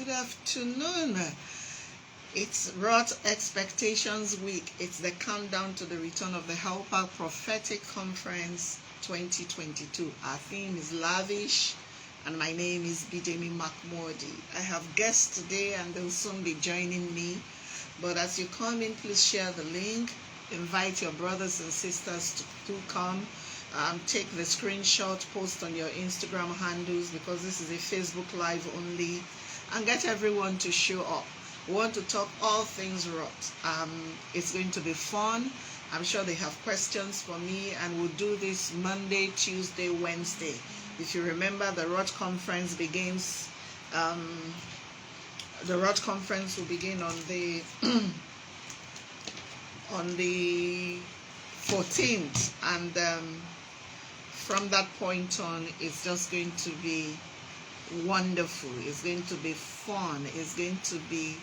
Good afternoon. It's ROTH Expectations Week. It's the countdown to the return of the Helper Prophetic Conference 2022. Our theme is lavish, and my name is Bidemi Mark-Mordi. I have guests today, and they'll soon be joining me. But as you come in, please share the link. Invite your brothers and sisters to come. Take the screenshot, post on your Instagram handles, because this is a Facebook Live only, and get everyone to show up. We want to talk all things ROTH. It's going to be fun. I'm sure they have questions for me, and we'll do this Monday, Tuesday, Wednesday. If you remember, the ROTH conference begins. The ROTH conference will begin on the on the 14th, and from that point on, it's just going to be wonderful. It's going to be fun. It's going to be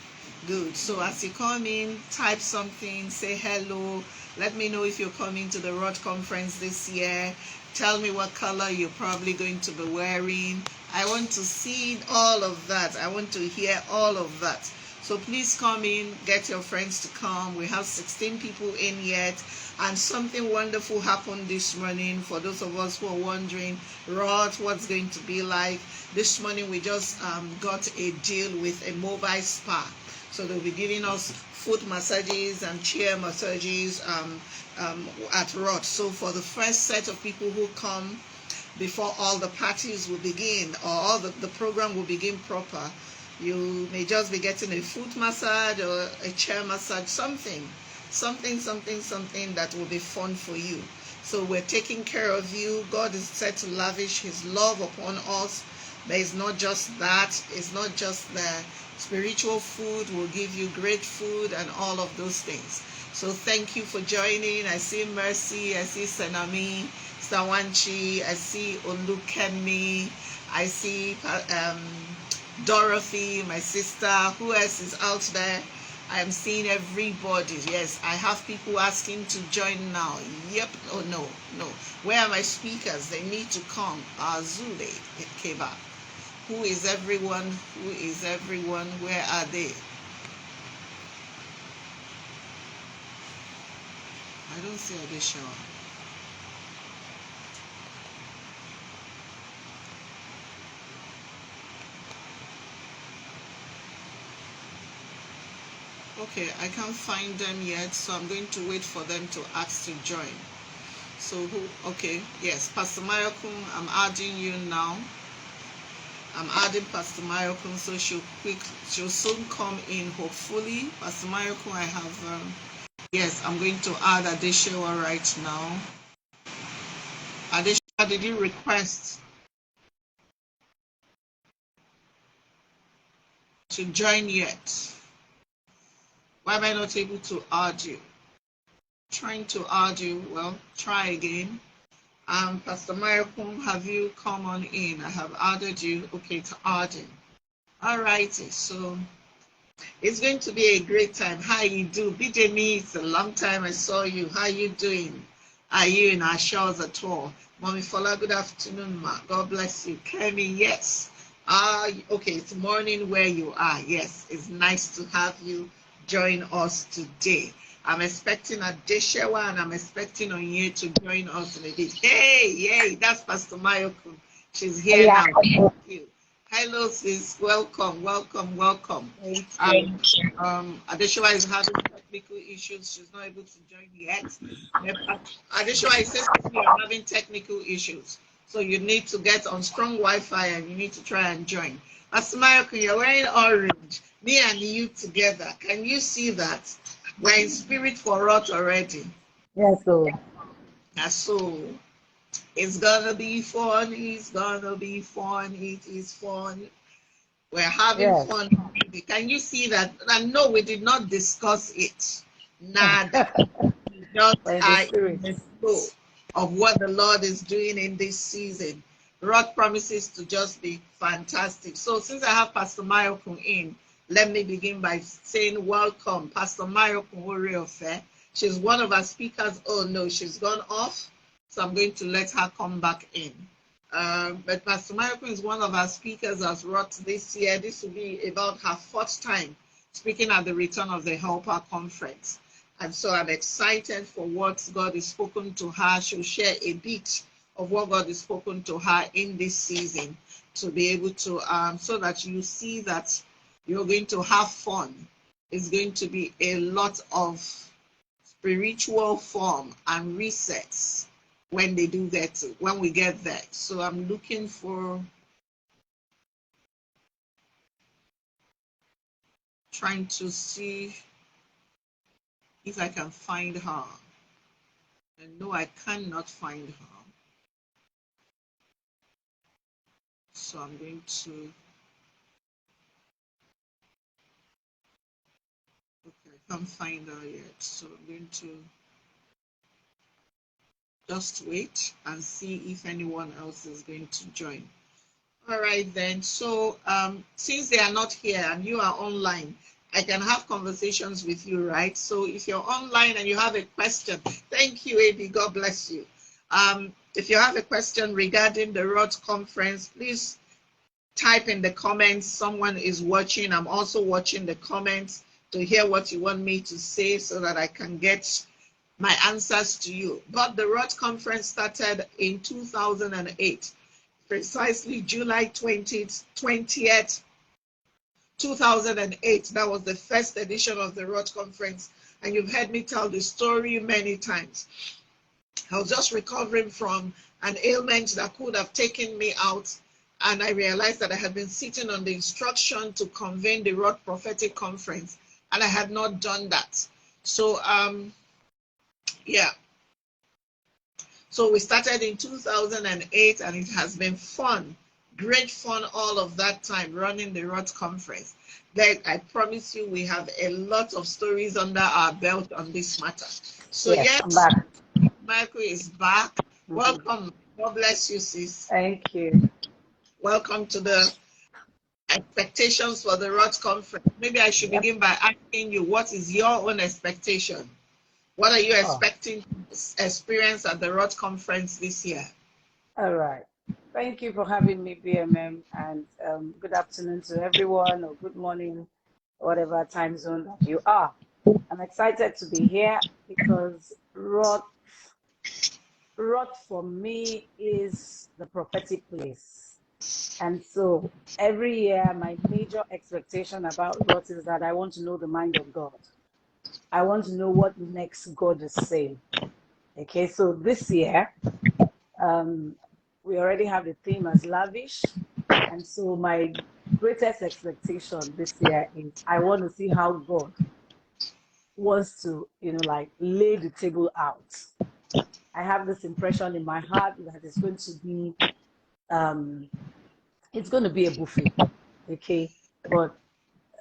good. So as you come in, type something, say hello. Let me know if you're coming to the ROTH conference this year. Tell me what color you're probably going to be wearing. I want to see all of that. I want to hear all of that. So please come in, get your friends to come. We have 16 people in yet, and something wonderful happened this morning. For those of us who are wondering, ROTH, what's going to be like? This morning we just got a deal with a mobile spa. So they'll be giving us foot massages and chair massages at ROTH. So for the first set of people who come before all the parties will begin, or all the program will begin proper, you may just be getting a foot massage or a chair massage, something that will be fun for you. So we're taking care of you. God is set to lavish his love upon us. But it's not just that. It's not just the spiritual food. We'll give you great food and all of those things. So thank you for joining. I see Mercy. I see Senami, Sawanchi. I see Olukemi. I see Dorothy, my sister. Who else is out there? I am seeing everybody. Yes, I have people asking to join now. Yep. Oh, no. Where are my speakers? They need to come. Azule Keba. Who is everyone? Who is everyone? Where are they? I don't see Adesha. Okay, I can't find them yet, so I'm going to wait for them to ask to join. So who? Okay, yes, Pastor Mayokun, I'm adding you now. I'm adding Pastor Mayokun, so she'll soon come in, hopefully. Pastor Mayokun, I have, yes, I'm going to add Adeshewa right now. Adeshewa, did you request to join yet? Why am I not able to add you? Trying to add you. Well, try again. Pastor Mayokun, have you come on in? I have added you. Okay, to add in. All righty. So it's going to be a great time. How you do? Bidemi, it's a long time I saw you. How you doing? Are you in our shores at all? Mommy Fola, good afternoon, ma. God bless you. Kemi, yes. Okay, it's morning where you are. Yes, it's nice to have you join us today. I'm expecting Adeshewa, and I'm expecting Onye to join us in a bit. Hey, that's Pastor Mayokun. She's here now. Thank you. Hello, sis. Welcome. Adeshewa is having technical issues. She's not able to join yet. Adeshewa, it says you're having technical issues, so you need to get on strong Wi-Fi and you need to try and join. Pastor Mayokun, you're wearing orange. Me and you together. Can you see that? We're in spirit for ROTH already. Yes, Lord. So it's gonna be fun. It's gonna be fun. It is fun. We're having fun. Can you see that? And no, we did not discuss it. Nada. We just are in the flow of what the Lord is doing in this season. ROTH promises to just be fantastic. So since I have Pastor Mayokun in, let me begin by saying welcome, Pastor Mayokun Oriofe. She's one of our speakers. Oh no, she's gone off. So I'm going to let her come back in. But Pastor Michael is one of our speakers as ROTH this year. This will be about her fourth time speaking at the Return of the Helper conference. And so I'm excited for what God has spoken to her. She'll share a bit of what God has spoken to her in this season to be able to, so that you see that you're going to have fun. It's going to be a lot of spiritual form and resets when they do that, when we get there. So I'm looking for, trying to see if I can find her. And no, I cannot find her. So I'm going to, okay, I can't find her yet. So I'm going to just wait and see if anyone else is going to join. All right then. So since they are not here and you are online, I can have conversations with you, right? So if you're online and you have a question, thank you, AB. God bless you. If you have a question regarding the ROTH conference, please type in the comments. Someone is watching. I'm also watching the comments to hear what you want me to say so that I can get my answers to you. But the ROTH conference started in 2008, precisely July 20th, 2008. That was the first edition of the ROTH conference. And you've heard me tell the story many times. I was just recovering from an ailment that could have taken me out. And I realized that I had been sitting on the instruction to convene the ROTH prophetic conference, and I had not done that. So, yeah. So we started in 2008, and it has been fun, great fun all of that time running the ROTH conference. Then I promise you, we have a lot of stories under our belt on this matter. So yes, I'm back. Michael is back. Welcome. God bless you, sis. Thank you. Welcome to the expectations for the ROTH conference. Maybe I should begin by asking you, what is your own expectation? What are you expecting to experience at the ROTH conference this year? All right. Thank you for having me, BMM, and good afternoon to everyone, or good morning, whatever time zone that you are. I'm excited to be here because ROTH for me is the prophetic place. And so every year, my major expectation about ROTH is that I want to know the mind of God. I want to know what next God is saying. Okay, so this year, we already have the theme as lavish. And so my greatest expectation this year is I want to see how God wants to, like lay the table out. I have this impression in my heart that it's going to be, a buffet, okay? But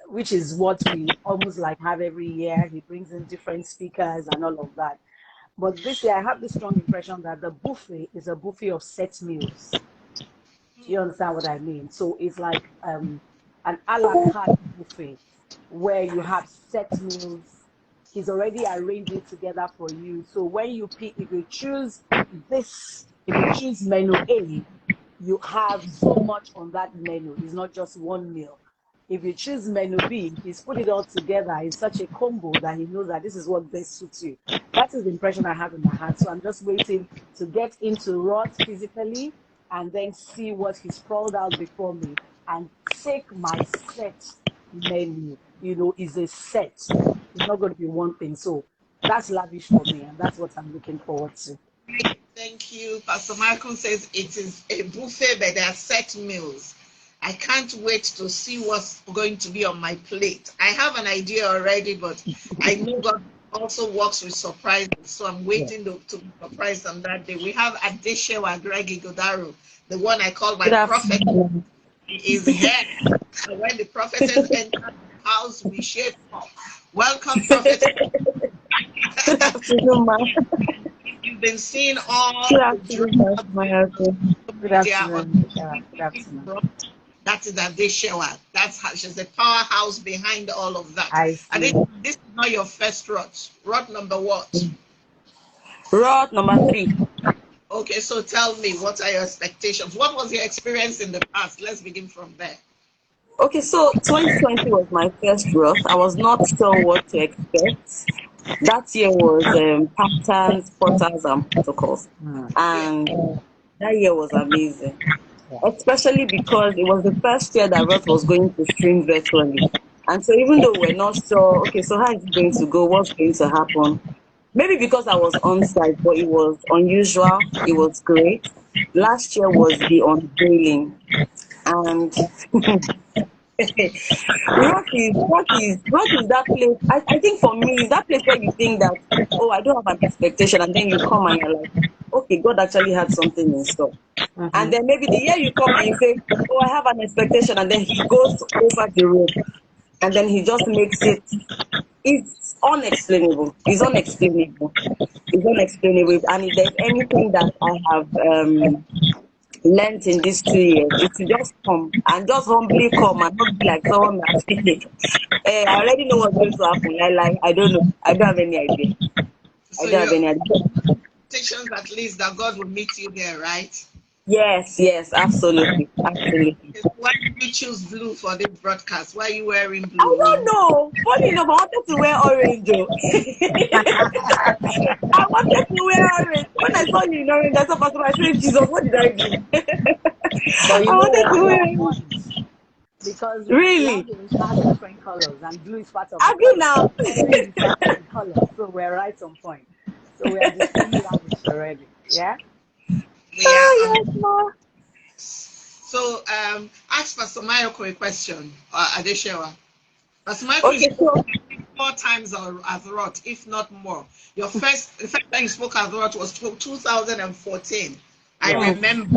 which is what we almost like have every year. He brings in different speakers and all of that. But this year, I have the strong impression that the buffet is a buffet of set meals. Do you understand what I mean? So it's like an a la carte buffet where you have set meals. He's already arranged it together for you. So when you pick, if you choose menu A, you have so much on that menu. It's not just one meal. If you choose menu B, he's put it all together in such a combo that he knows that this is what best suits you. That is the impression I have in my heart. So I'm just waiting to get into ROTH physically and then see what he's sprawled out before me and take my set menu. Is a set. It's not going to be one thing. So that's lavish for me, and that's what I'm looking forward to. Thank you. Pastor Michael says it is a buffet, but there are set meals. I can't wait to see what's going to be on my plate. I have an idea already, but I know God also works with surprises, so I'm waiting to be surprised on that day. We have Adeshewa Gregi Godaro, the one I call my prophet. He is here. And when the prophetess enter the house, we shake up. Welcome, prophet. Good afternoon, ma'am. You've been seeing all Good afternoon, Good afternoon. Good afternoon. That is Adeshewa. That's how she's the powerhouse behind all of that. I see. And this is not your first ROTH. ROTH number what? ROTH number 3. Okay, so tell me, what are your expectations? What was your experience in the past? Let's begin from there. Okay, so 2020 was my first Roth. I was not sure what to expect. That year was patterns, portals, and protocols. Mm. Yeah. And that year was amazing, Yeah. especially because it was the first year that Roth was going to stream virtually. And so even though we're not sure, okay, so how is it going to go? What's going to happen? Maybe because I was on site, but it was unusual. It was great. Last year was the unveiling. And what is that place? I think for me, is that place where you think that, oh, I don't have an expectation, and then you come and you're like, okay, God actually had something in store. And Mm-hmm. then maybe the year you come and you say, oh, I have an expectation, and then he goes over the road, and then he just makes it. It's unexplainable. It's unexplainable. It's unexplainable. And if there's anything that I have learned in these 2 years, is to just come and just humbly come and not be like someone that's I already know what's going to happen. I don't know. I don't have any idea. I So don't have your any idea. expectations, at least, that God will meet you there, right? Yes, yes, absolutely. Absolutely. Okay, so why did you choose blue for this broadcast? Why are you wearing I blue? don't know. Funny enough, I wanted to wear orange. Oh. I wanted to wear orange. When I saw you in orange, I saw Pastor, I said, Jesus, what did I do? But I you know wanted what? to We wear are orange. ones because Really? orange has different colors, and blue is part of the Have you color. now? Orange is part of the color, so we're right on point. So we are the same lavish already. Yeah. We are Oh, on. yes, ma. So, ask Pastor Mayoko a question, Adeshewa. Pastor Mayoko, you Okay, spoke so 4 times at ROTH, if not more. The first time you spoke at ROTH was 2014. I Yeah. remember.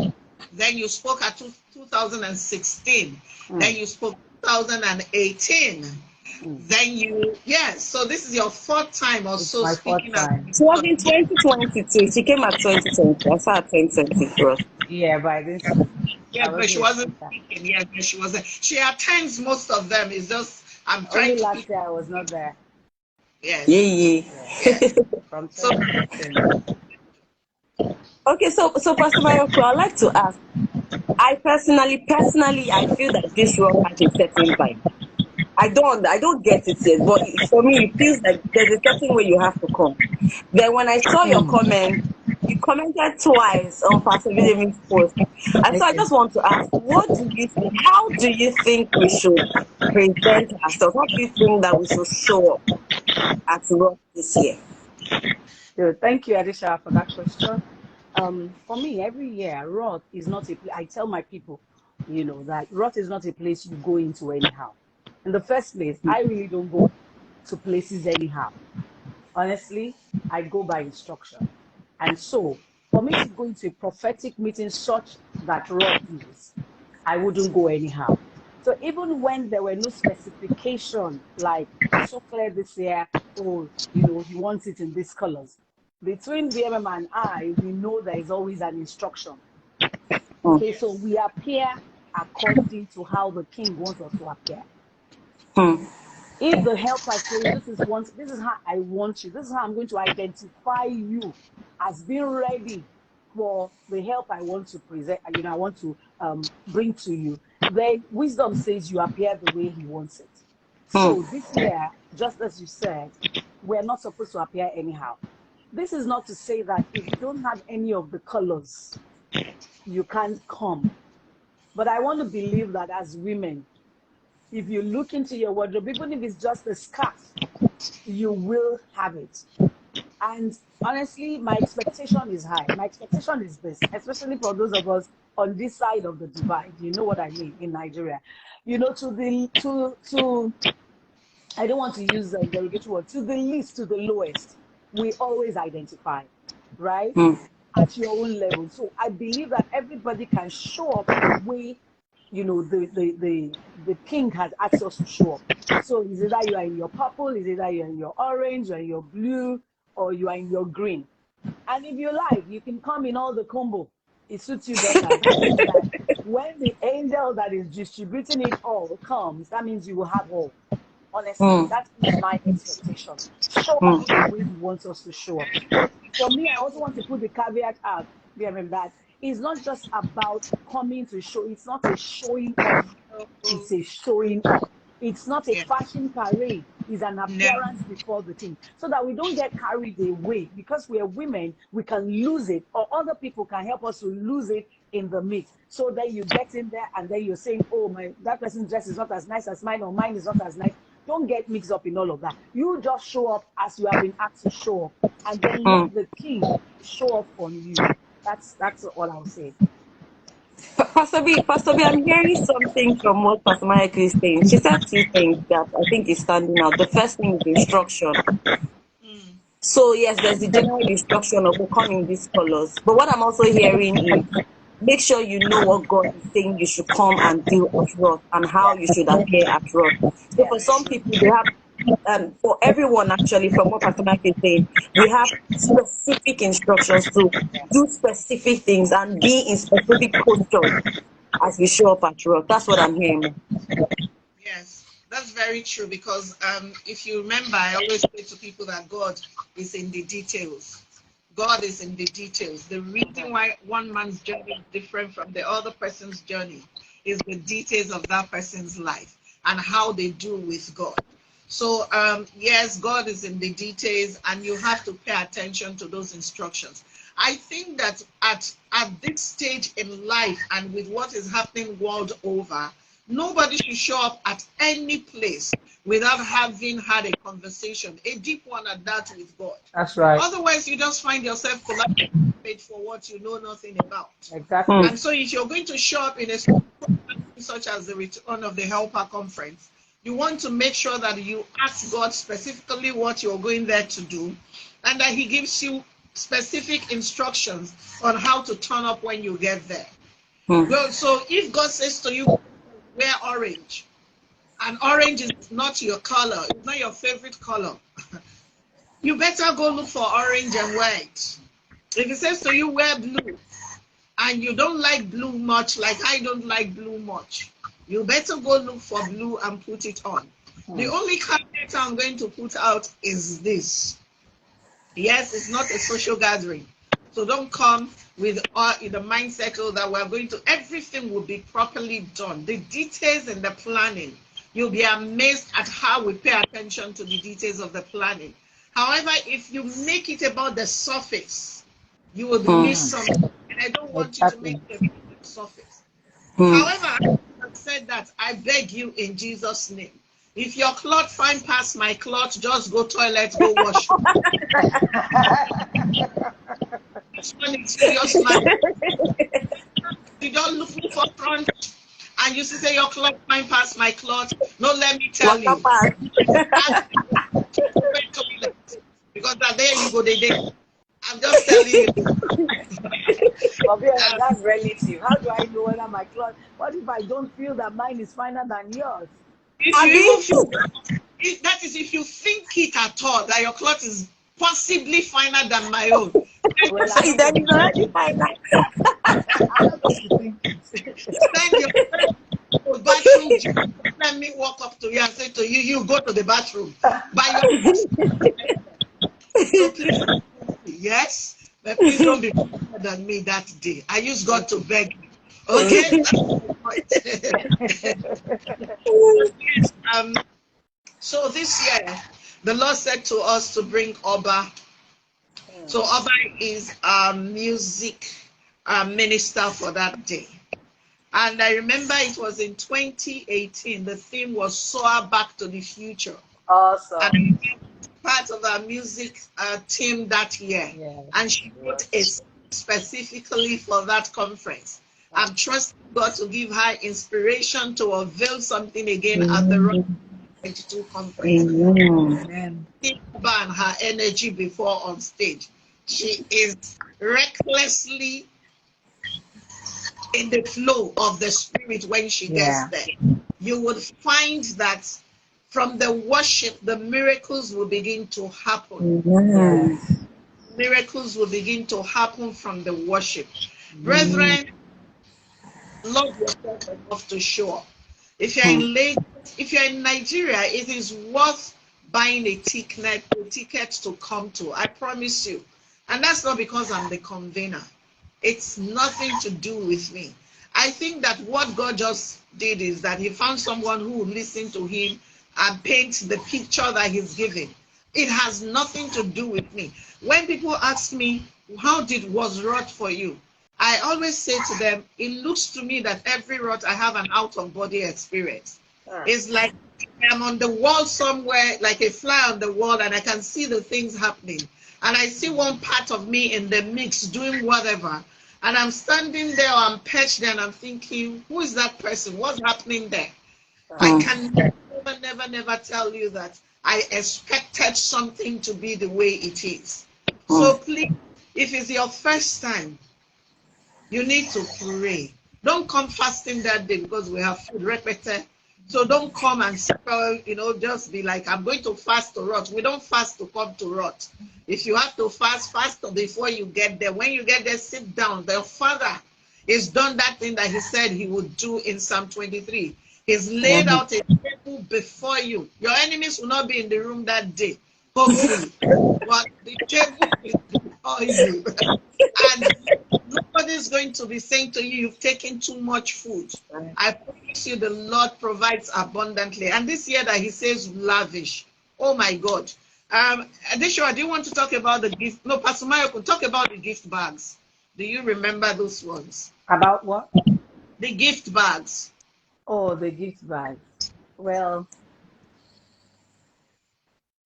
Then you spoke at 2016. Mm. Then you spoke 2018. Mm. Then yes. So this is your fourth time or It's so my fourth speaking at. time. it was in 2022. She came at 2020. I saw her 2020 cross. Yeah, but I didn't speak. I Yes, but wasn't she a wasn't speaker. speaking. Yes, but she wasn't. She attends most of them. It's just I'm trying Only to last pick. year I was not there. Yeah, Yes, yeah. Yeah. yes. From So 2014. Okay, so Pastor Mayoko, I'd like to ask. I personally, I feel that this rock has a certain vibe. I don't get it yet, but for me, it feels like there's a certain way you have to come. Then when I saw your Mm. comment, you commented twice on Pastor Bidemi's post. And so I Okay. just want to ask, what do you think? How do you think we should present ourselves? How do you think that we should show up at Rock this year? So thank you, Adisha, for that question. For me, every year, Roth is not a place. I tell my people, that Roth is not a place you go into anyhow. In the first place, I really don't go to places anyhow. Honestly, I go by instruction. And so, for me to go into a prophetic meeting such that Roth is, I wouldn't go anyhow. So even when there were no specification, like it's so clear this year, oh, he wants it in these colors. Between BMM and I, we know there is always an instruction. Hmm. Okay, so we appear according to how the king wants us to appear. Hmm. If the helper says, this is how I want you, this is how I'm going to identify you as being ready for the help I want to present, I want to bring to you, then wisdom says you appear the way he wants it. Hmm. So this year, just as you said, we're not supposed to appear anyhow. This is not to say that if you don't have any of the colors, you can't come. But I want to believe that as women, if you look into your wardrobe, even if it's just a scarf, you will have it. And honestly, my expectation is high. My expectation is this, especially for those of us on this side of the divide. You know what I mean in Nigeria. To I don't want to use the derogatory word, to the least, to the lowest, we always identify, right? Hmm. At your own level. So I believe that everybody can show up the way, the king has asked us to show up. So is it that you are in your purple, is it that you're in your orange, you're in your blue, or you are in your green? And if you like, you can come in all the combo. It suits you better. That means that when the angel that is distributing it all comes, that means you will have all. Honestly, Hmm. that is my expectation. Show Hmm. up the way he wants us to show up. But for me, I also want to put the caveat out. that it's not just about coming to show. It's not a showing off. It's a showing up. It's not a Yeah. fashion parade. It's an No. appearance before the king. So that we don't get carried away. Because we are women, we can lose it. Or other people can help us to lose it in the mix. So then you get in there and then you're saying, oh, that person's dress is not as nice as mine, or mine is not as nice. Don't get mixed up in all of that. You just show up as you have been asked to show up. And then let the king show off on you. That's all I'll say. Pastor B, I'm hearing something from what Pastor Mike is saying. She said two things that I think is standing out. The first thing is instruction. So yes, there's the general instruction of come in these colors. But what I'm also hearing is make sure you know what God is saying you should come and do at ROTH and how you should appear at ROTH. So for some people, they have, for everyone actually, from what Pastor Mike is saying, we have specific instructions to do specific things and be in specific postures as we show up at ROTH. That's what I'm hearing. Yes, that's very true, because if you remember, I always say to people that God is in the details. God is in the details. The reason why one man's journey is different from the other person's journey is the details of that person's life and how they do with God. So yes, God is in the details, and you have to pay attention to those instructions. I think that at this stage in life, and with what is happening world over, nobody should show up at any place without having had a conversation, a deep one at that, with God. That's right. Otherwise, you just find yourself collaborating for what you know nothing about. Exactly. And so if you're going to show up in a program such as the Return of the Helper Conference, you want to make sure that you ask God specifically what you're going there to do, and that he gives you specific instructions on how to turn up when you get there. Well, so if God says to you, wear orange, and orange is not your color, it's not your favorite color, you better go look for orange and wear it. If he says to you, wear blue, and you don't like blue much, like I don't like blue much, you better go look for blue and put it on. The only caveat I'm going to put out is this. Yes, it's not a social gathering. So don't come with the mindset that we're going to, everything will be properly done. The details and the planning, you'll be amazed at how we pay attention to the details of the planning. However, if you make it about the surface, you will miss something. And I don't want you to make it about the surface. However, I've said that, I beg you in Jesus' name, if your cloth fine past my cloth, just go toilet, go wash. This one is serious, man. You don't look me for front, and you say your cloth fine past my cloth. No, let me tell you. Because there you go, they. I'm just telling you. That's relative. How do I know whether my cloth? What if I don't feel that mine is finer than yours? If you even feel, that is, if you think it at all, that your cloth is possibly finer than my own. Well, Then it's already finer. I'm not going to think it. Send your bathroom. Let me walk up to you and say to you, you go to the bathroom. So please, yes, but please don't be better than me that day. I use God to beg you. Okay? So this year, the Lord said to us to bring Oba. So Oba is our music minister for that day. And I remember it was in 2018. The theme was Soar Back to the Future. Awesome. And part of our music team that year. Yeah. And she wrote it specifically for that conference. I'm trusting God to give her inspiration to unveil something again at the ROTH 22 conference. Amen. And her energy before on stage. She is recklessly in the flow of the spirit when she gets there. You would find that from the worship, the miracles will begin to happen. Miracles will begin to happen from the worship. Brethren, love yourself enough to show up. If you're in Lagos, if you're in Nigeria, it is worth buying a ticket to come to. I promise you. And that's not because I'm the convener. It's nothing to do with me. I think that what God just did is that he found someone who would listen to him and paint the picture that he's giving. It has nothing to do with me. When people ask me, how was ROTH for you? I always say to them, it looks to me that every ROTH I have an out-of-body experience. It's like I'm on the wall somewhere, like a fly on the wall, and I can see the things happening. And I see one part of me in the mix doing whatever. And I'm standing there, or I'm perched there, and I'm thinking, who is that person? What's happening there? I can never tell you that I expected something to be the way it is. So please, if it's your first time, you need to pray. Don't come fasting that day because we have food repeated. So don't come and spoil, just be like, I'm going to fast to ROTH. We don't fast to come to ROTH. If you have to fast before you get there. When you get there, sit down. The Father has done that thing that he said he would do in Psalm 23. He's laid out a table before you. Your enemies will not be in the room that day, hopefully. But the table is before you. And nobody's going to be saying to you, you've taken too much food. I promise you the Lord provides abundantly. And this year that he says lavish. Oh my God. Adisha, do you want to talk about the gift? No, Pastor Mayo could talk about the gift bags. Do you remember those ones? About what? The gift bags. Oh, the gift bags. Well,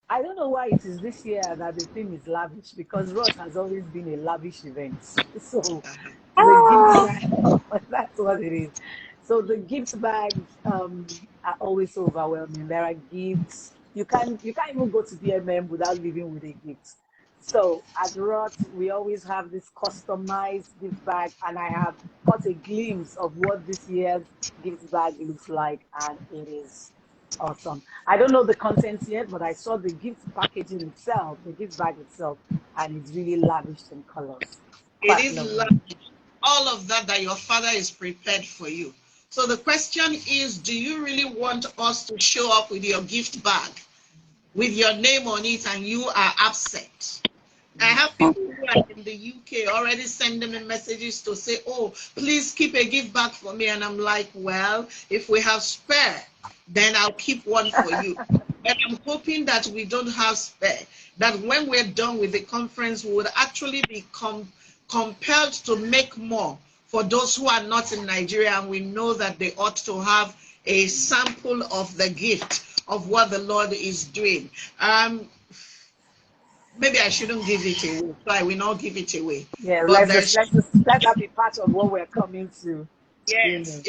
I don't know why it is this year that the theme is lavish, because ROTH has always been a lavish event. So the gift bag, that's what it is. So the gift bags are always so overwhelming. There are gifts. You can't even go to DMM without leaving with a gift. So at ROTH, we always have this customized gift bag, and I have got a glimpse of what this year's gift bag looks like, and it is awesome. I don't know the contents yet, but I saw the gift packaging itself, the gift bag itself, and it's really lavished in colors. It is lavish. All of that your Father is prepared for you. So the question is, do you really want us to show up with your gift bag, with your name on it, and you are upset? I have people who are in the UK already sending me messages to say, oh, please keep a gift bag for me. And I'm like, well, if we have spare, then I'll keep one for you. And I'm hoping that we don't have spare, that when we're done with the conference, we would actually be compelled to make more for those who are not in Nigeria, and we know that they ought to have a sample of the gift of what the Lord is doing. Maybe I shouldn't give it away, so I will not give it away. Yeah, but let that be part of what we're coming to. Yes,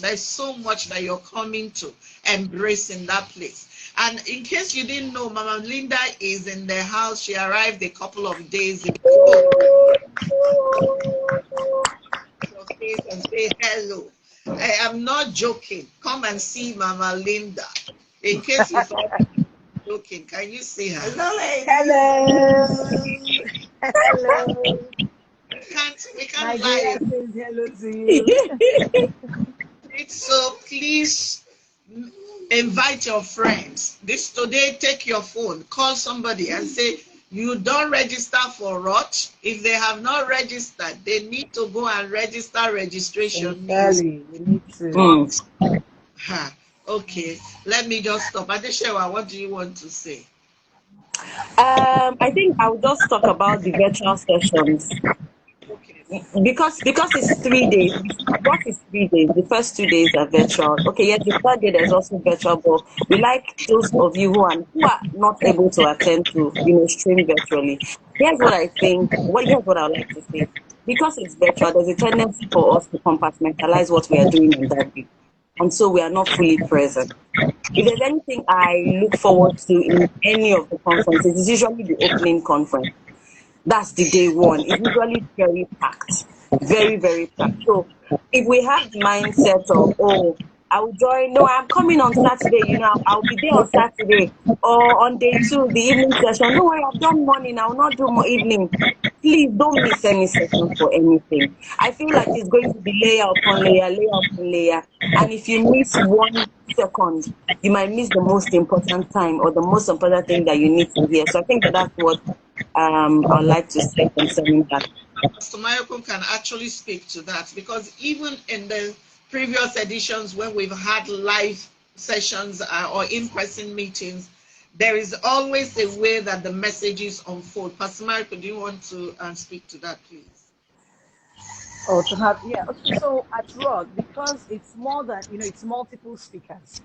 there's so much that you're coming to embrace in that place. And in case you didn't know, Mama Linda is in the house. She arrived a couple of days ago. And say hello. I am not joking. Come and see Mama Linda. In case you thought I'm joking, can you see her? Hello. Hello. We can't Nigeria says hello to you. So please invite your friends. Today, take your phone, call somebody and say, you don't register for ROTH. If they have not registered, they need to go and register registration. You need to. Okay, let me just stop. Adeshewa, what do you want to say? I think I'll just talk about the virtual sessions. Because it's 3 days. What is 3 days? The first 2 days are virtual. Okay, yes, the third day there's also virtual, but we like those of you who are not able to attend to, stream virtually. Here's what I think. Here's what I would like to say. Because it's virtual, there's a tendency for us to compartmentalize what we are doing on that day, and so we are not fully present. If there's anything I look forward to in any of the conferences, it's usually the opening conference. That's the day one. It's usually very packed, very, very packed. So if we have the mindset of, oh, I'll join, no, I'm coming on Saturday, I'll be there on Saturday, or on day 2, the evening session. Don't worry, I've done morning, I'll not do more evening. Please don't miss any session for anything. I feel like it's going to be layer upon layer, layer upon layer. And if you miss 1 second, you might miss the most important time or the most important thing that you need to hear. So I think that's what I'd like to say concerning that. Pastor Mayoko can actually speak to that, because even in the previous editions when we've had live sessions or in-person meetings, there is always a way that the messages unfold. Pastor Mayoko, do you want to speak to that, please? Oh, to have, yeah. Okay, so at ROTH, because it's more than, it's multiple speakers.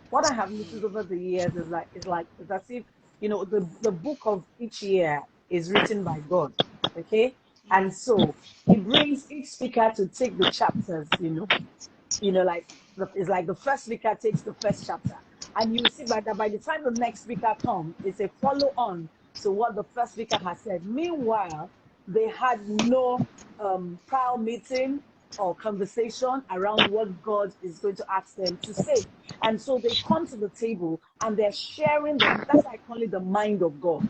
What I have noticed over the years is it's as if, the book of each year is written by God. Okay. And so he brings each speaker to take the chapters, like it's like the first speaker takes the first chapter. And you see by the time the next speaker comes, it's a follow on to what the first speaker has said. Meanwhile, they had no prior meeting or conversation around what God is going to ask them to say. And so they come to the table and they're sharing them. That's why I call it the mind of God.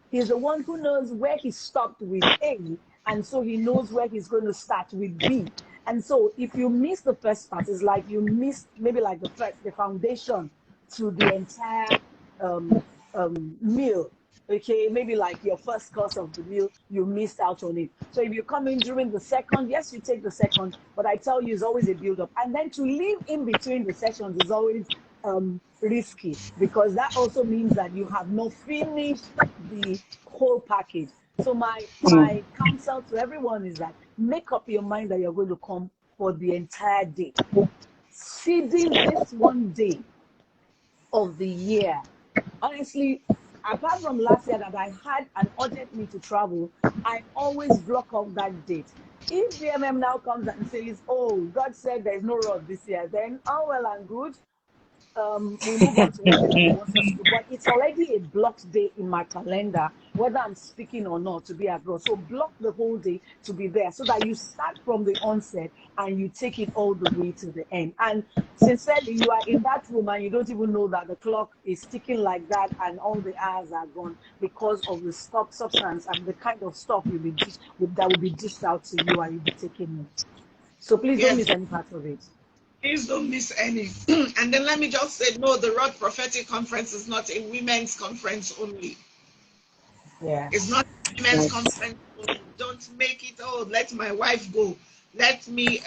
He's the one who knows where he stopped with A, and so he knows where he's going to start with B. And so if you miss the first part, it's like you missed maybe like the foundation to the entire meal. Okay, maybe like your first course of the meal, you missed out on it. So if you come in during the second, yes, you take the second, but I tell you, it's always a build up. And then to leave in between the sessions is always risky, because that also means that you have not finished the whole package. So my counsel to everyone is that make up your mind that you're going to come for the entire day. Feeding this one day of the year. Honestly, apart from last year that I had an urgent need to travel, I always block off that date. If BMM now comes and says, oh, God said there's no road this year, then all well and good. We move on to whatever he wants us to do. But it's already a blocked day in my calendar, whether I'm speaking or not, to be abroad. So block the whole day to be there, so that you start from the onset and you take it all the way to the end. And sincerely, you are in that room and you don't even know that the clock is ticking like that and all the hours are gone, because of the substance and the kind of stuff that will be dished out to you and you'll be taking it. So please don't miss any part of it. Please don't miss any. And then let me just say, no, the ROTH Prophetic Conference is not a women's conference only. Yeah. It's not a women's conference only. Don't make it, oh, let my wife go. Let me stay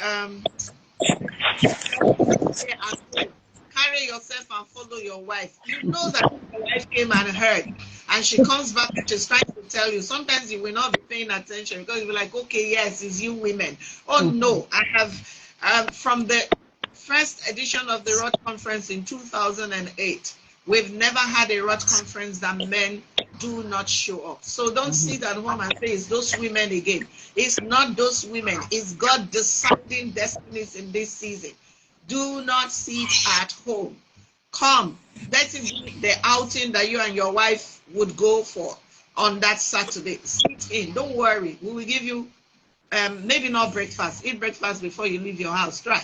at home. Carry yourself and follow your wife. You know that your wife came and heard, and she comes back and she's trying to tell you. Sometimes you will not be paying attention, because you'll be like, okay, yes, it's you women. Oh, no, I have, from the first edition of the ROTH conference in 2008, we've never had a ROTH conference that men do not show up. So don't sit at home and say it's those women again. It's not those women. It's God deciding destinies in this season. Do not sit at home. Come. That is the outing that you and your wife would go for on that Saturday. Sit in. Don't worry. We will give you maybe not breakfast. Eat breakfast before you leave your house. Try.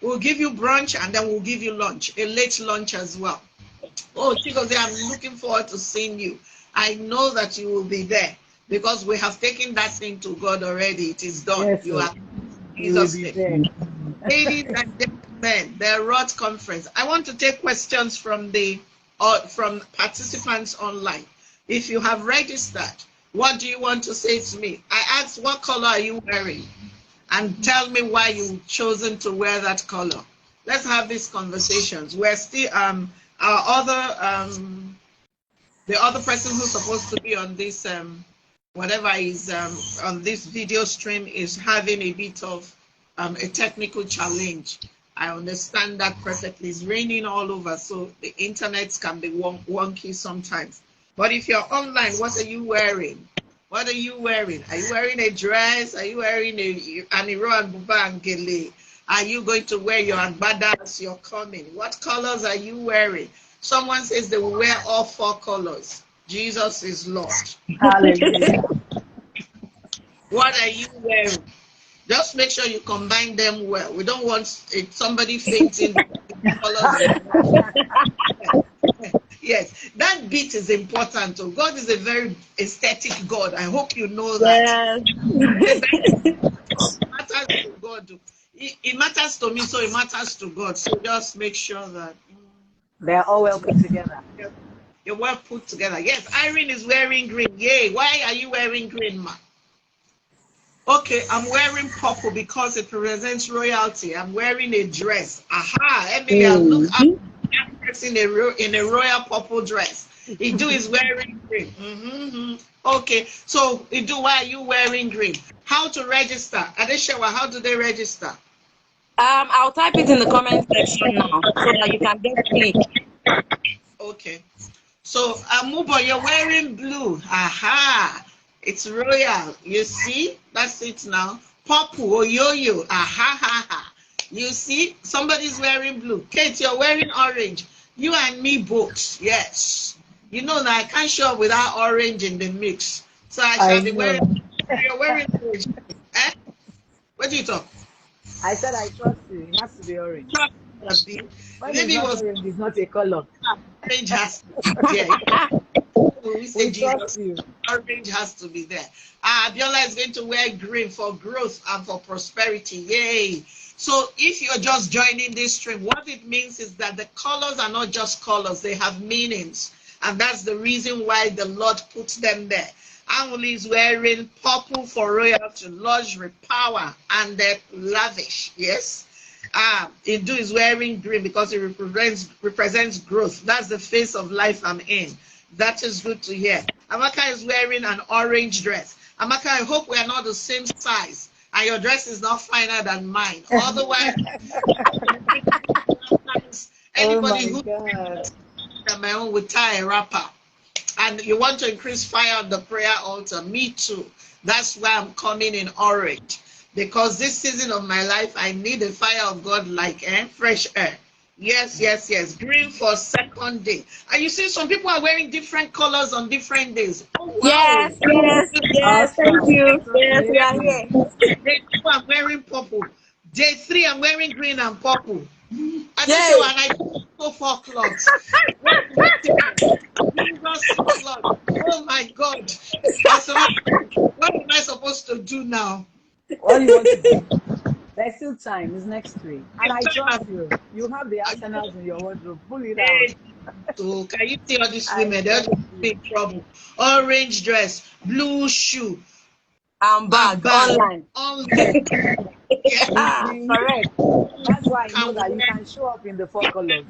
We'll give you brunch, and then we'll give you lunch, a late lunch as well. Oh, Chigozie, I'm looking forward to seeing you. I know that you will be there, because we have taken that thing to God already. It is done. Yes, you are Jesus' name. Ladies and gentlemen, the ROTH conference. I want to take questions from from participants online. If you have registered, what do you want to say to me? I asked, what color are you wearing? And tell me why you've chosen to wear that color. Let's have these conversations. We're still our other the other person who's supposed to be on this whatever is on this video stream is having a bit of a technical challenge. I understand that perfectly. It's raining all over, so the internet can be wonky sometimes. But if you're online, what are you wearing? What are you wearing? Are you wearing a dress? Are you wearing an Iran buba and gele? Are you going to wear your agbada as you're coming? What colors are you wearing? Someone says they will wear all 4 colors. Jesus is Lord. Hallelujah. What are you wearing? Just make sure you combine them well. We don't want somebody fainting. Yes, that bit is important. God is a very aesthetic God. I hope you know that. Yes. It matters to God. It matters to me, so it matters to God. So just make sure that they're all well put together. You're well put together. Yes, Irene is wearing green. Yay. Why are you wearing green, ma? Okay, I'm wearing purple because it represents royalty. I'm wearing a dress. Aha, Emilia, look up in a royal purple dress. Idu is wearing green. Okay, so Idu, why are you wearing green? How to register? Adeshewa, how do they register? I'll type it in the comment section now so that you can just click. Okay. So, Amubo, you're wearing blue. Aha. It's royal. You see? That's it now. Purple or yo-yo. Aha, ha, ha. You see? Somebody's wearing blue. Kate, you're wearing orange. You and me both. Yes. You know now I can't show up without orange in the mix. So I shall be wearing. You're wearing orange. Eh? What do you talk? I said I trust you. It has to be orange. When Maybe it's it not was orange, it's not a color. orange has to be there. We say We trust you. Orange has to be there. Abiola is going to wear green for growth and for prosperity. Yay. So if you're just joining this stream, what it means is that the colors are not just colors, they have meanings. And that's the reason why the Lord puts them there. Anguli is wearing purple for royalty, luxury, power, and lavish. Yes. Indu is wearing green because it represents growth. That's the phase of life I'm in. That is good to hear. Amaka is wearing an orange dress. Amaka, I hope we are not the same size and your dress is not finer than mine. Otherwise, anybody who my own would tie a wrapper. And you want to increase fire on the prayer altar. Me too. That's why I'm coming in orange. Because this season of my life, I need the fire of God like fresh air. Yes, yes, yes. Green for second day. And you see, some people are wearing different colors on different days. Oh, wow. Yes, yes, yes. Thank you. Yes, we are here. Day 2, I'm wearing purple. Day 3, I'm wearing green and purple. And I go 4 clothes. Oh my God. What am I supposed to do now? What do you want to do? There's still time. It's next week. And I trust you. You have the arsenals in your wardrobe. Pull it out. So can you see all these women? They're in trouble. Orange dress, blue shoe. I'm back. Online. Correct. That's why I know that you can show up in the 4 colors.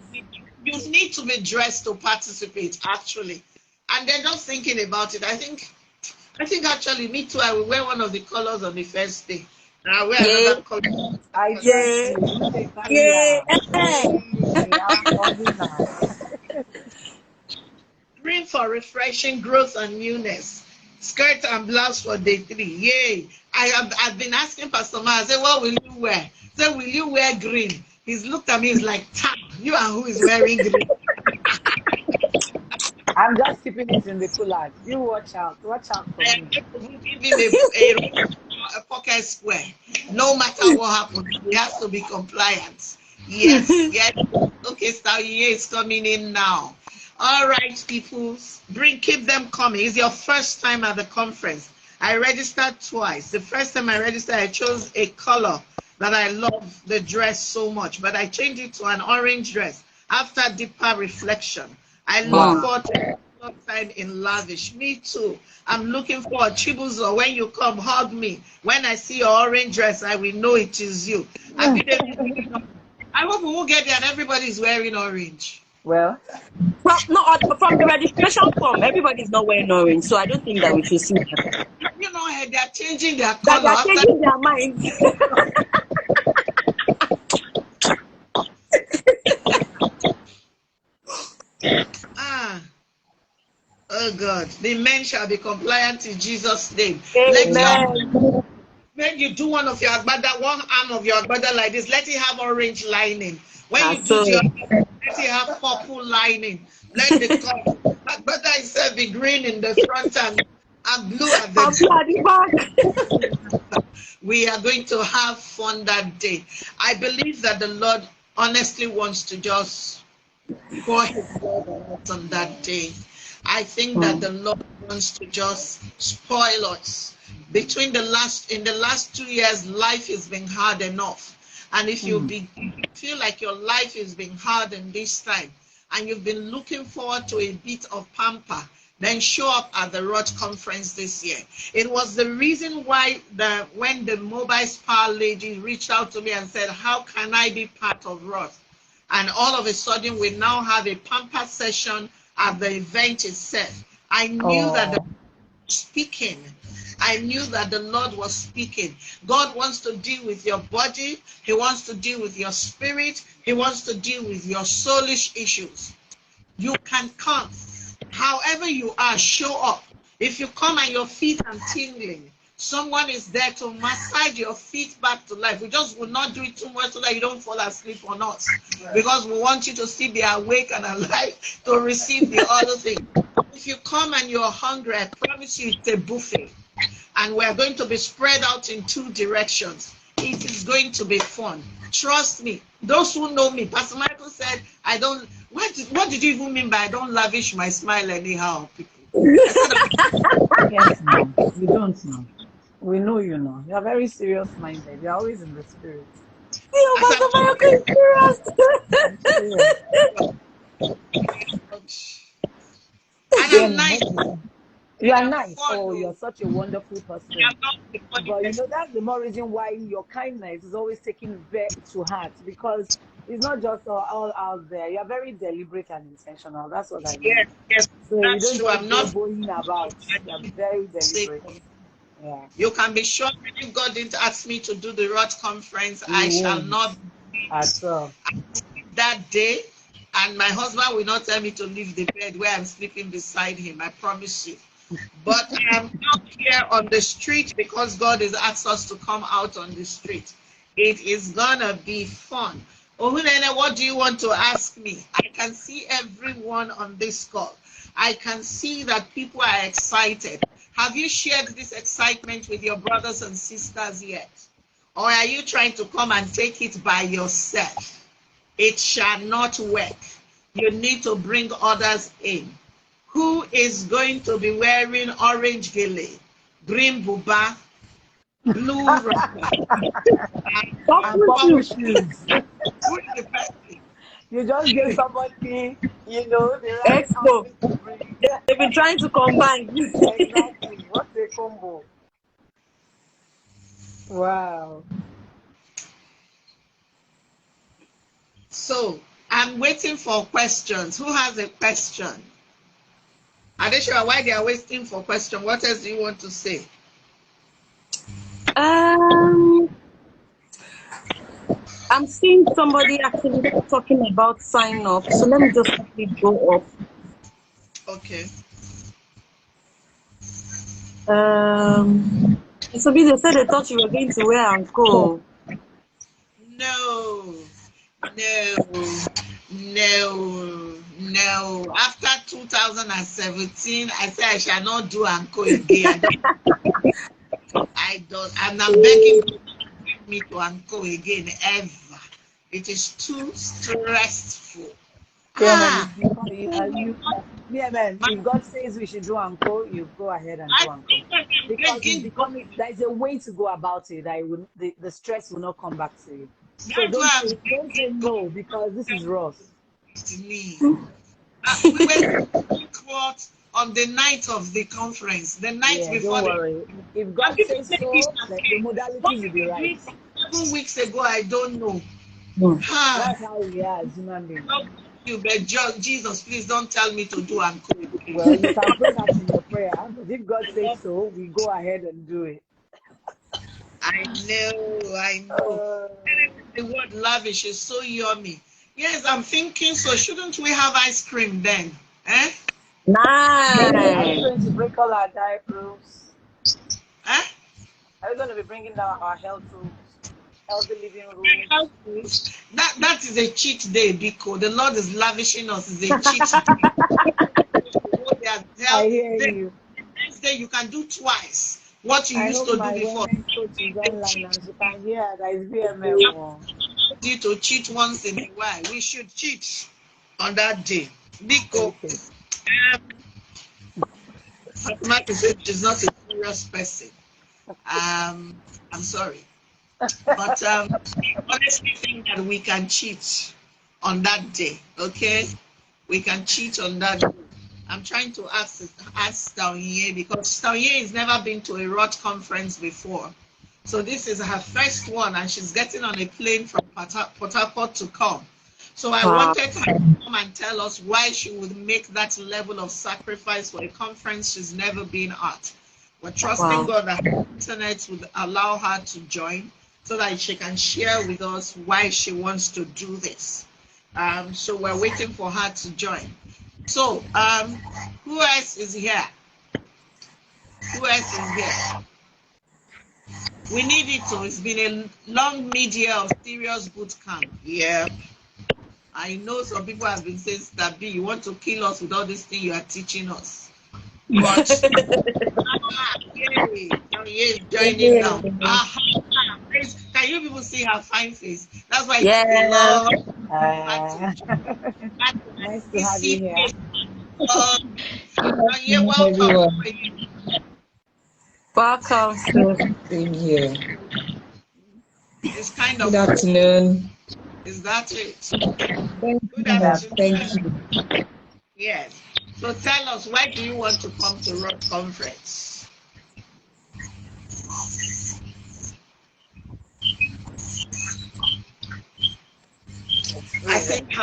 You need to be dressed to participate, actually. And they're not thinking about it. I think actually, me too, I will wear one of the colors on the first day. And I wear another color. I trust you. Green for refreshing growth and newness. Skirt and blouse for day 3. Yay. I've been asking Pastor Ma, I said, what will you wear? I said, will you wear green? He's looked at me, he's like, tap, you and who is wearing green? I'm just keeping it in the cooler. You watch out for me. Give him a pocket square. No matter what happens, he has to be compliant. Yes, yes. Okay, Stauye is coming in now. All right, people, keep them coming. It's your first time at the conference. I registered twice. The first time I registered, I chose a color that I love the dress so much, but I changed it to an orange dress after deeper reflection. I look forward to time in lavish. Me too. I'm looking for Chibuzo. When you come, hug me. When I see your orange dress, I will know it is you. I hope we will get there and everybody's wearing orange. Well, from the registration form, everybody's not wearing orange, so I don't think that we should see that. You know, they're changing their color. They're changing their minds. Oh God, the men shall be compliant in Jesus' name. Amen. When you do one of your agbada, one arm of your agbada like this, let it have orange lining. When you do your let it have purple lining. Let the agbada itself be green in the front and blue at the back. We are going to have fun that day. I believe that the Lord honestly wants to just pour his word on us on that day. I think that the Lord wants to just spoil us. In the last 2 years, life has been hard enough. And if you feel like your life is being hard in this time, and you've been looking forward to a bit of pamper, then show up at the ROTH conference this year. It was the reason why when the mobile spa lady reached out to me and said, how can I be part of ROTH? And all of a sudden, we now have a pamper session at the event itself. I knew that the speaking. I knew that the Lord was speaking. God wants to deal with your body. He wants to deal with your spirit. He wants to deal with your soulish issues. You can come. However you are, show up. If you come and your feet are tingling, someone is there to massage your feet back to life. We just will not do it too much so that you don't fall asleep on us. Because we want you to still be awake and alive to receive the other thing. If you come and you're hungry, I promise you it's a buffet. And we're going to be spread out in 2 directions. It is going to be fun. Trust me. Those who know me, Pastor Michael said, I don't, what did you even mean by I don't lavish my smile anyhow, people? Yes, ma'am. We don't know. We know you know. You're very serious minded. You're always in the spirit. Pastor Michael is serious. And I'm nice. You are nice. Oh, you're such a wonderful person. But you know, that's the more reason why your kindness is always taken to heart, because it's not just all out there. You're very deliberate and intentional. That's what I mean. Yes, so that's you don't true. I'm not going about. You're very deliberate. Yeah. You can be sure that if God didn't ask me to do the ROTH conference, I shall not at all. That day, and my husband will not tell me to leave the bed where I'm sleeping beside him, I promise you. But I am out here on the street because God has asked us to come out on the street. It is gonna be fun. Ohunene, what do you want to ask me? I can see everyone on this call. I can see that people are excited. Have you shared this excitement with your brothers and sisters yet? Or are you trying to come and take it by yourself? It shall not work. You need to bring others in. Who is going to be wearing orange gele, green buba, blue wrapper, and purple shoes? Who is the person? You just give somebody, you know, the right Expo. outfit to bring. They've been trying to combine. Exactly. What a combo. Wow. So I'm waiting for questions. Who has a question? Adesha, why they are waiting for question? What else do you want to say? I'm seeing somebody actually talking about sign up. So let me just quickly go up. Okay. So they said they thought you were going to wear anko. No. After 2017, I said I shall not do anko again. I don't, and I'm begging God to take me to anko again ever. It is too stressful. Yeah, man, if God says we should do anko, you go ahead and do anko. Because it's becoming, there's a way to go about it that the stress will not come back to you. So don't say no, because this is ROTH. We went to on the night of the conference, the night before. Don't worry. If God says so, the modalities will be right. 2 weeks ago, I don't know. That's how we are as human beings. You bet Jesus, please don't tell me to do anko. Well, you can pray that in your prayer, but if God says so, we go ahead and do it. I know. The word lavish is so yummy. Yes, I'm thinking so. Shouldn't we have ice cream then? Eh? Nice. Are we going to break all our diet rules? Eh? Are we going to be bringing down our health rules? Healthy living rules? That is a cheat day, Biko. The Lord is lavishing us. It's a cheat day. I hear you. Next day you can do twice what you used to do before. Coach is online and she can hear that it's BML. You to cheat once in a while. We should cheat on that day. Biko. Mike said she's not a serious person. I'm sorry. But I honestly think that we can cheat on that day, okay? we can cheat on that. I'm trying to ask Taunye, because Taunye has never been to a ROTH conference before. So this is her first one, and she's getting on a plane from Port Harcourt to come. So I wanted her to come and tell us why she would make that level of sacrifice for a conference she's never been at. We're trusting God that the internet would allow her to join so that she can share with us why she wants to do this. So we're waiting for her to join. So who else is here? Who else is here? We need it to. It's been a long mid-year of serious boot camp. Yeah. I know some people have been saying, Stabi, you want to kill us with all this thing you are teaching us. But yay, joining now. Can you people see her fine face? That's why it's a long. Nice to have you here. Welcome. Welcome. Same here. It's kind of. Good afternoon. Is that it? Good afternoon. Thank you. Yes. So tell us, why do you want to come to ROTH conference? I think I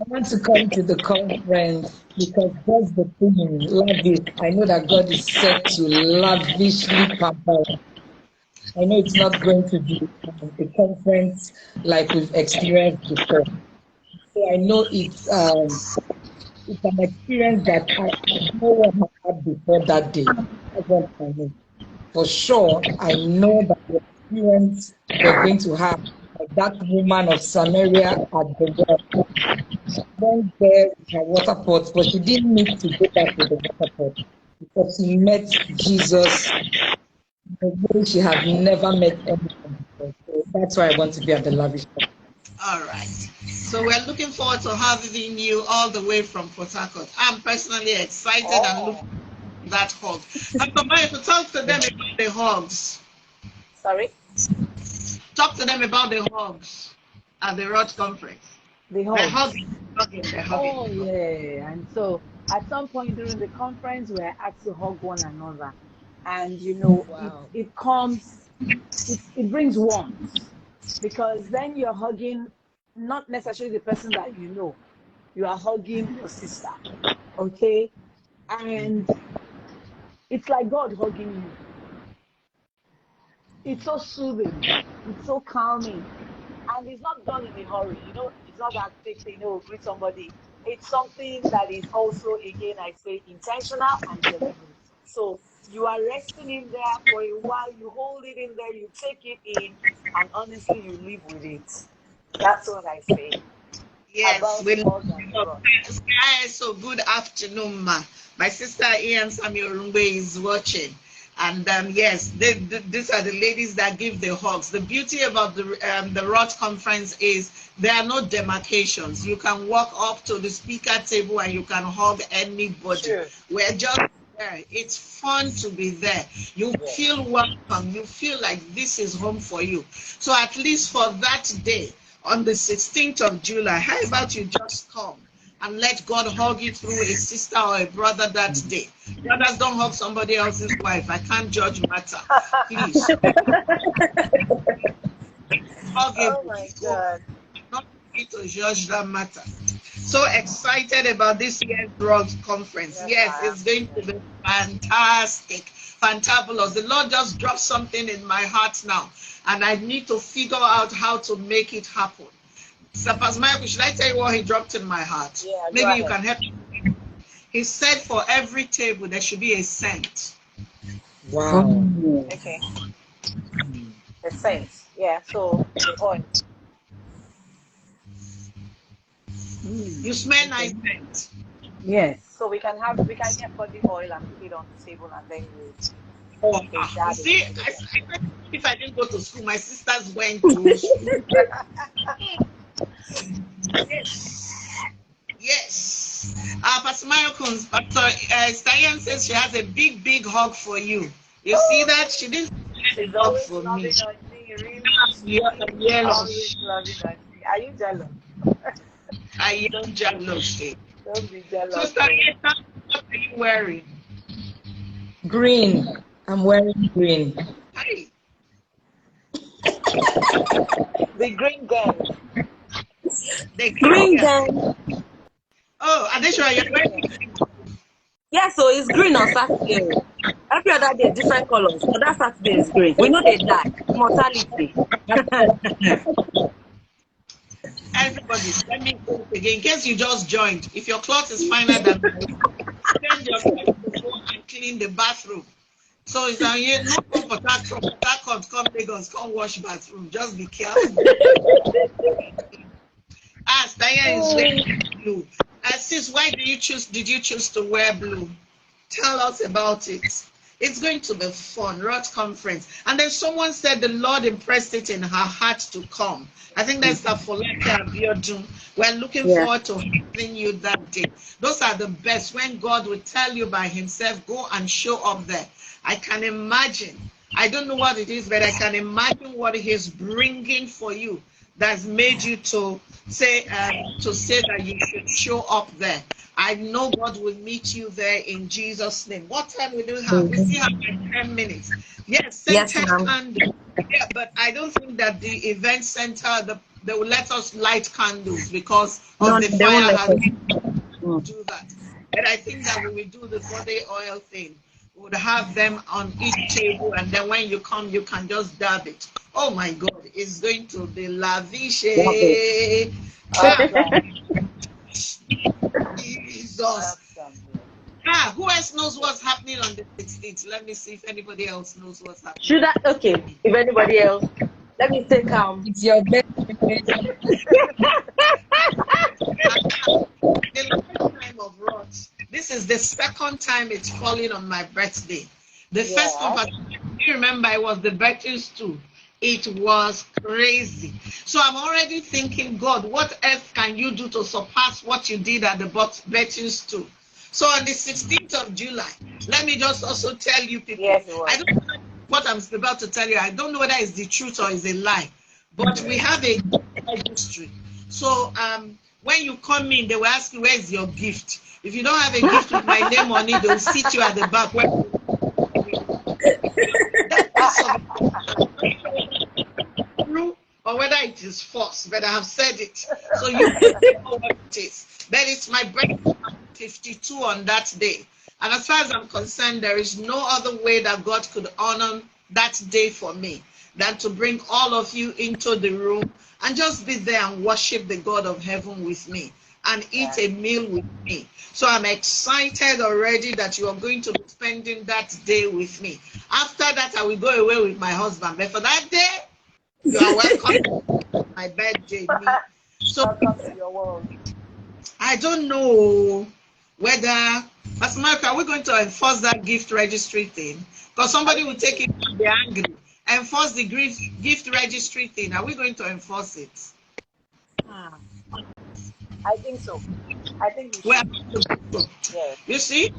want to come to the conference because that's the thing. Lavish. I know that God is set to lavishly pamper. I know it's not going to be a conference like we've experienced before. So I know it's an experience that I no one had before that day. That's what I know. For sure, I know that the experience we're going to have, like that woman of Samaria at the well. She went there with her water pot, but she didn't need to go back with the water pot because she met Jesus in a way she had never met anyone before. So that's why I want to be at the lavish. All right. So we're looking forward to having you all the way from Port Harcourt. I'm personally excited and looking for that hug. Dr. Maya, talk to them about the hugs. Sorry? Talk to them about the hugs at the ROTH conference. The hugging. Oh, yeah. And so at some point during the conference, we're asked to hug one another. And, you know, it brings warmth. Because then you're hugging not necessarily the person that you know. You are hugging your sister. Okay? And it's like God hugging you. It's so soothing. It's so calming. And it's not done in a hurry. You know, it's not that quick thing, greet somebody. It's something that is also, again, I say, intentional and deliberate. So you are resting in there for a while, you hold it in there, you take it in, and honestly, you live with it. That's what I say. Yes, so good afternoon, ma. My sister Ian Samuel Rumbe is watching. And yes, these are the ladies that give the hugs. The beauty about the ROTH conference is there are no demarcations. You can walk up to the speaker table and you can hug anybody. Sure. We're just there. It's fun to be there. You feel welcome. You feel like this is home for you. So at least for that day, on the 16th of July, how about you just come and let God hug you through a sister or a brother that day. Brothers, don't hug somebody else's wife. I can't judge matter. Please. Oh my God. Not to judge that matter. So excited about this year's ROTH conference. Yes, it's going to be fantastic. Fantabulous. The Lord just dropped something in my heart now, and I need to figure out how to make it happen. So, Pastor Michael, should I tell you what he dropped in my heart? Yeah, maybe you can help me. He said for every table there should be a scent. Wow. Okay. The scent. Yeah, so the oil. You smell nice scent. Yes. So we can get body oil and put it on the table, and then you see, if I didn't go to school, my sisters went to school. Yes. Pastor Marcos, Stayan says she has a big hug for you. You see that? She didn't She's hug for me. Really. Yellow. Are you jealous? I am jealous. Don't be jealous. So, Sarieta, what are you wearing? Green. I'm wearing green. Hey. The green girl. The Green girl. girl. Oh, Adeshua, you're wearing green. Yeah, so it's green on Saturday. Every other day, different colors. But that Saturday is green. We know they die. Mortality. Everybody, let me go again. In case you just joined, if your cloth is finer than mine, send your friend to go and clean the bathroom. So it's here, no come for that from that come Lagos, come wash bathroom. Just be careful. Diane is wearing blue. Sis, why did you choose to wear blue? Tell us about it. It's going to be fun, ROTH conference. And then someone said the Lord impressed it in her heart to come. I think that's the Folake Abiodun. We're looking forward to having you that day. Those are the best. When God will tell you by himself, go and show up there. I can imagine. I don't know what it is, but I can imagine what he's bringing for you that's made you to say that you should show up there. I know God will meet you there in Jesus' name. What time we do have? We still have like 10 minutes. Yes, scented candles. Yeah, but I don't think that the event center, they will let us light candles because of the fire has do that. But I think that when we do the body oil thing, we would have them on each table, and then when you come, you can just dab it. Oh my God, it's going to be lavish. Jesus. Who else knows what's happening on the 16th? Let me see if anybody else knows what's happening. Should I? Okay, if anybody else, let me take It's your birthday. The lifetime of ROTH. This is the second time it's falling on my birthday. The first one, you remember, it was the birthdays too. It was crazy. So I'm already thinking, God, what else can you do to surpass what you did at the birthdays too? So on the 16th of July, let me just also tell you people, I don't know what I'm about to tell you. I don't know whether it's the truth or it's a lie, but we have a registry. So when you come in, they will ask you, where's your gift? If you don't have a gift with my name on it, they'll sit you at the back. True or whether it is false, but I have said it. So you can know what it is. But it's my birthday, 52 on that day. And as far as I'm concerned, there is no other way that God could honor that day for me than to bring all of you into the room and just be there and worship the God of heaven with me and eat a meal with me. So I'm excited already that you are going to be spending that day with me. After that, I will go away with my husband. But for that day, you are welcome to my birthday. So welcome to your world. I don't know whether, as Mark, are we going to enforce that gift registry thing? Because somebody will take it and be angry. Enforce the gift registry thing. Are we going to enforce it? I think so. I think we should. Yes. You see?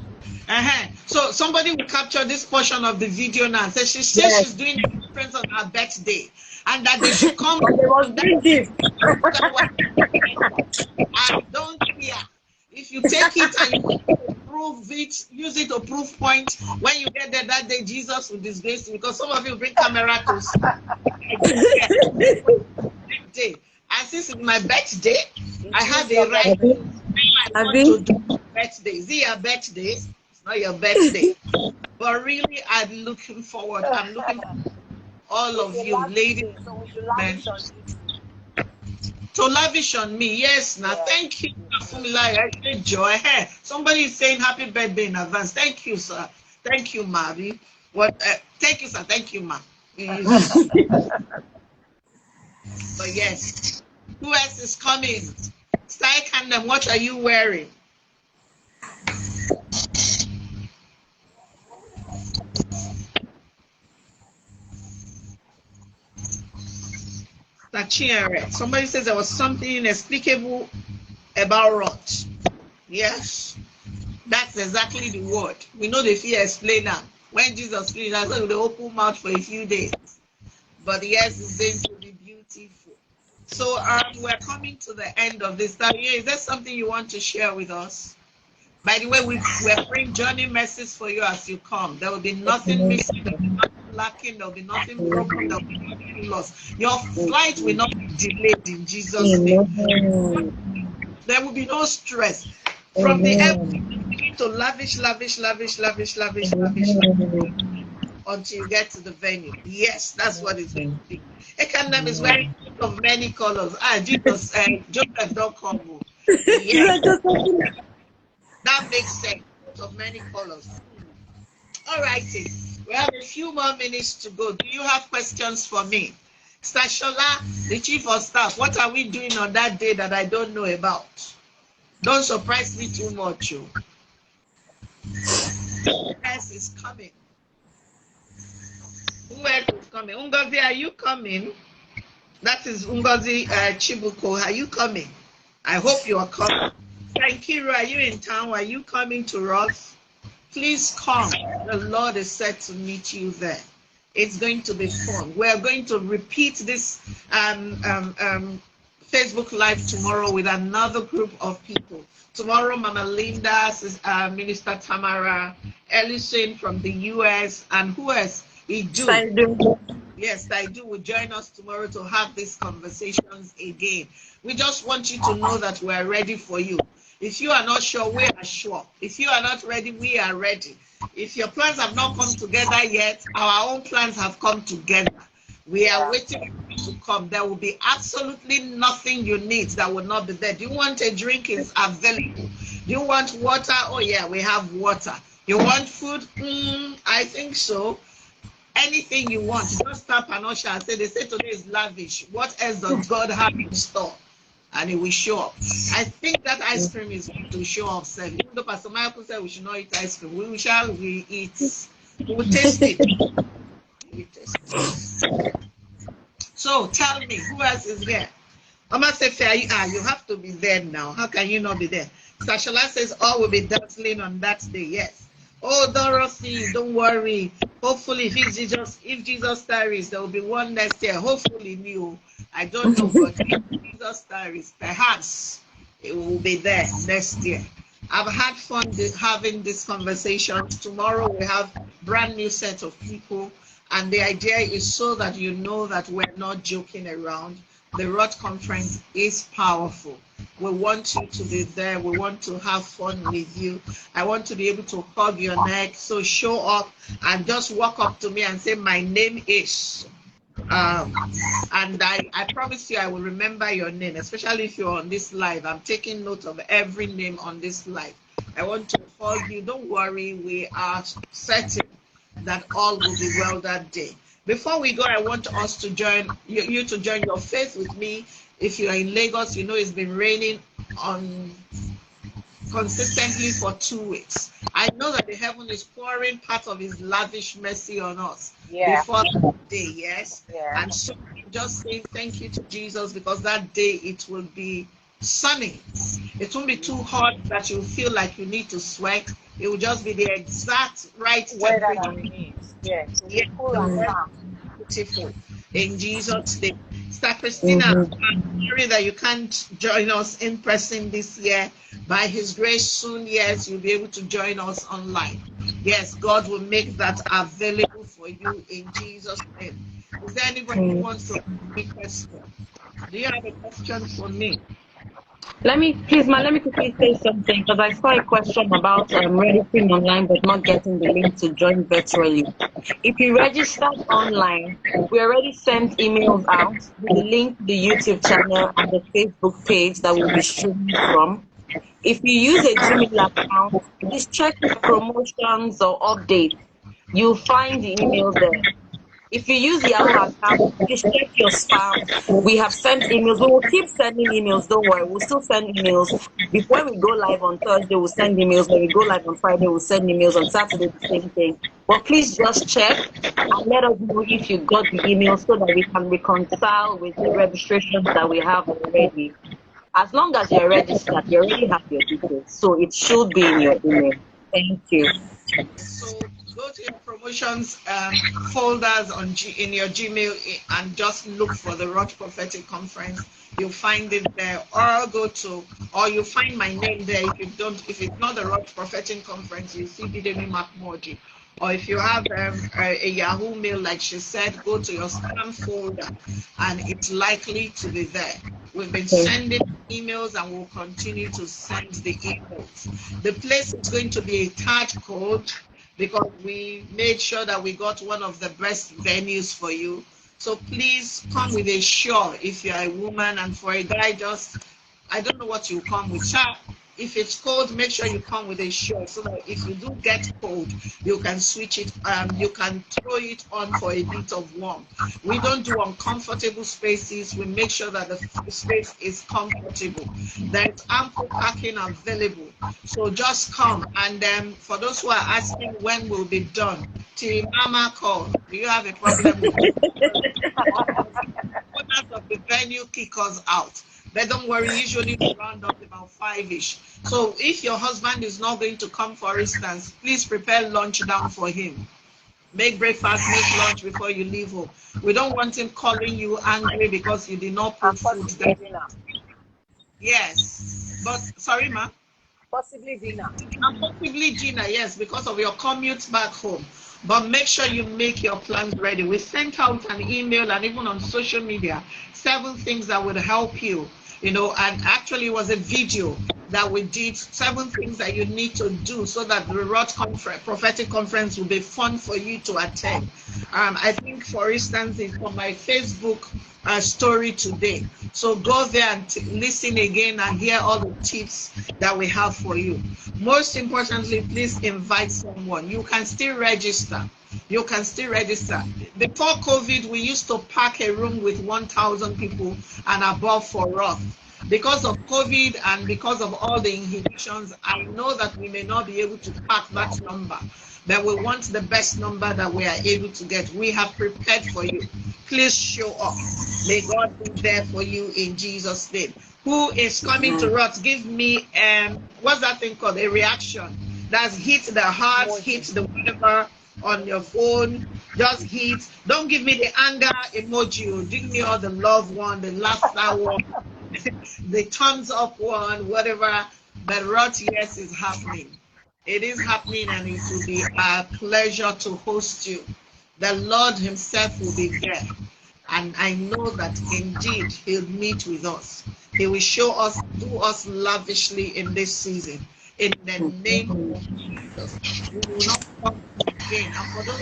So somebody will capture this portion of the video now and say she says she's doing a conference on her birthday and that they should come. They must bring gift. I don't care. If you take it and you prove it, use it to prove point. When you get there that day, Jesus will disgrace you because some of you bring camera to day. And since it's my birthday, I have a right to do birthday. Is it your birthday? It's not your birthday. But really, I'm looking forward. I'm looking for all of you, ladies, men, to lavish on me. Yes, now thank you, I enjoy. Hey, somebody is saying happy birthday in advance. Thank you, sir. Thank you, Mavi. What? Thank you, sir. Thank you, ma. But yes, who else is coming? Style Kandem, what are you wearing? Somebody says there was something inexplicable about ROTH. Yes, that's exactly the word. We know the fear explainer. When Jesus finished, I said with the open mouth for a few days. But yes, it's going to be beautiful. So we're coming to the end of this. Now, is there something you want to share with us? By the way, we're praying journey mercies for you as you come. There will be nothing missing, there will be nothing lacking, there will be nothing broken, there will be nothing lost. Your flight will not be delayed in Jesus' name. There will be no stress. From the airport, you begin to lavish until you get to the venue. Yes, that's what it's going to be. Ekandam is wearing of many colors. Jesus, Joseph don't come. Yes, that makes sense. Of many colors. All righty. We have a few more minutes to go. Do you have questions for me? Stashola, the chief of staff, what are we doing on that day that I don't know about? Don't surprise me too much. Yes, is coming. Who else is coming? Ungozi, are you coming? That is Ungozi Chibuko. Are you coming? I hope you are coming. Tankiru, are you in town? Are you coming to ROTH? Please come. The Lord is set to meet you there. It's going to be fun. We're going to repeat this Facebook Live tomorrow with another group of people. Tomorrow, Mama Linda, Minister Tamara, Ellison from the US, and who else? Idu. Yes, Idu will join us tomorrow to have these conversations again. We just want you to know that we're ready for you. If you are not sure, we are sure. If you are not ready, we are ready. If your plans have not come together yet, our own plans have come together. We are waiting for you to come. There will be absolutely nothing you need that will not be there. Do you want a drink? Is available. Do you want water? Oh yeah, we have water. You want food? I think so. Anything you want, just tap an usher and say, they say today is lavish. What else does God have in store? And it will show up. I think that ice cream is going to show up. Even though Pastor Michael said we should not eat ice cream, we shall eat. We will taste it. So tell me, who else is here? Mama Sefe, you have to be there now. How can you not be there? Sashala says all will be dazzling on that day. Yes. Oh, Dorothy, don't worry. Hopefully, if Jesus tarries, there will be one next year. Hopefully, new. I don't know, but if Jesus tarries, perhaps it will be there next year. I've had fun having this conversation. Tomorrow we have brand new set of people, and the idea is so that you know that we're not joking around. The ROTH conference is powerful. We want you to be there. We want to have fun with you. I want to be able to hug your neck. So show up and just walk up to me and say, my name is. And I promise you I will remember your name, especially if you're on this live. I'm taking note of every name on this live. I want to hug you. Don't worry. We are certain that all will be well that day. Before we go, I want us to join you to join your faith with me. If you are in Lagos, you know it's been raining consistently for 2 weeks. I know that the heaven is pouring part of his lavish mercy on us before that day, yes? Yeah. And so I'm just saying thank you to Jesus, because that day it will be sunny. It won't be too hot that you feel like you need to sweat. It will just be the exact right temperature. Yes, cool and calm. Beautiful. In Jesus' name. Sister Christina, I'm sorry that you can't join us in person this year. By His grace, soon, yes, you'll be able to join us online. Yes, God will make that available for you in Jesus' name. Is there anybody who wants to ask me a question? Do you have a question for me? Let me quickly say something, because I saw a question about registering online but not getting the link to join virtually. If you registered online, we already sent emails out with the link to the YouTube channel and the Facebook page that we'll be streaming from. If you use a Gmail account, please check promotions or updates. You'll find the email there. If you use Yahoo account, please check your spam. We have sent emails. We will keep sending emails. Don't worry. We'll still send emails. Before we go live on Thursday, we'll send emails. When we go live on Friday, we'll send emails. On Saturday, the same thing. But please just check and let us know if you got the email, so that we can reconcile with the registrations that we have already. As long as you're registered, you already have your details. So it should be in your email. Thank you. So go to your promotions folders in your Gmail and just look for the ROTH Prophetic Conference. You'll find it there, or you find my name there. If it's not the ROTH Prophetic Conference, you see Bidemi Mark-Mordi. Or if you have a Yahoo mail, like she said, go to your spam folder and it's likely to be there. We've been sending emails and we'll continue to send the emails. The place is going to be a tag code because we made sure that we got one of the best venues for you. So please come with a sure if you're a woman, and for a guy, I don't know what you come with. If it's cold, make sure you come with a shirt so that if you do get cold, you can switch it. You can throw it on for a bit of warmth. We don't do uncomfortable spaces. We make sure that the space is comfortable. There's ample parking available. So just come. And for those who are asking when we'll be done, till Mama call. Do you have a problem with it? Owners of the venue kick us out. But don't worry, usually we round up about 5-ish. So if your husband is not going to come, for instance, please prepare lunch down for him. Make breakfast, make lunch before you leave home. We don't want him calling you angry because you did not put food there. Dinner. Yes. But, sorry, ma? Possibly dinner. And possibly dinner, yes, because of your commute back home. But make sure you make your plans ready. We sent out an email and even on social media, 7 things that would help you. And actually it was a video that we did, 7 things that you need to do so that the ROTH Prophetic Conference will be fun for you to attend. I think, for instance, it's on my Facebook story today. So go there and listen again and hear all the tips that we have for you. Most importantly, please invite someone. You can still register. You can still register. Before COVID, we used to pack a room with 1,000 people and above for ROTH. Because of COVID and because of all the inhibitions, I know that we may not be able to pack that number, but we want the best number that we are able to get. We have prepared for you. Please show up. May God be there for you in Jesus' name. Who is coming to ROTH? Give me, what's that thing called? A reaction. That's hit the heart, hit the whatever on your phone. Just hit. Don't give me the anger emoji. Give me all the love one, the laughter one, the thumbs up one, whatever. But ROTH, yes, is happening. It is happening, and it will be a pleasure to host you. The Lord himself will be there. And I know that indeed he'll meet with us. He will show us, do us lavishly in this season. In the name of Jesus. We will not come again. And for those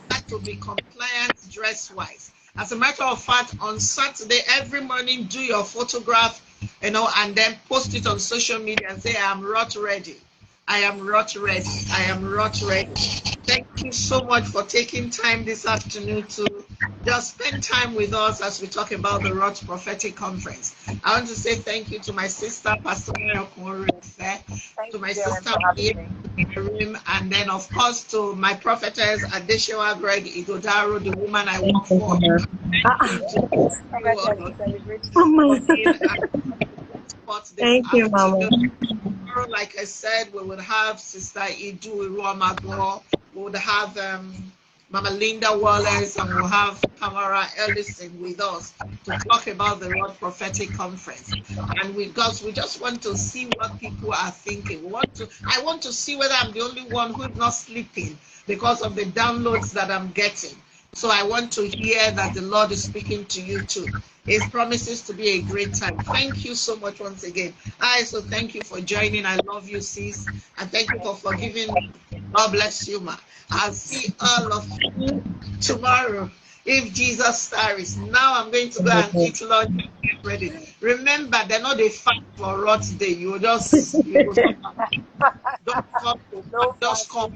that to be compliant dress-wise. As a matter of fact, on Saturday, every morning, do your photograph, and then post it on social media and say, I am ROTH ready. I am ROTH ready. I am ROTH ready. Thank you so much for taking time this afternoon to just spend time with us as we talk about the ROTH Prophetic Conference. I want to say thank you to my sister, Pastor Mary, to my sister, and then, of course, to my prophetess, Adeshewa Greg Igodaro, the woman I work for. Thank you, Mama. Tomorrow, like I said, we would have Sister Idu Iruamago, we would have Mama Linda Wallace, and we'll have Tamara Ellison with us to talk about the ROTH Prophetic Conference. And we just want to see what people are thinking. I want to see whether I'm the only one who's not sleeping because of the downloads that I'm getting. So I want to hear that the Lord is speaking to you too. It promises to be a great time. Thank you so much once again. So thank you for joining. I love you, sis. And thank you for forgiving me. God bless you, ma. I'll see all of you tomorrow if Jesus tarries. Now I'm going to go and eat lunch and get ready. Remember, they're not a fight for ROTH Day. You will don't come to just come.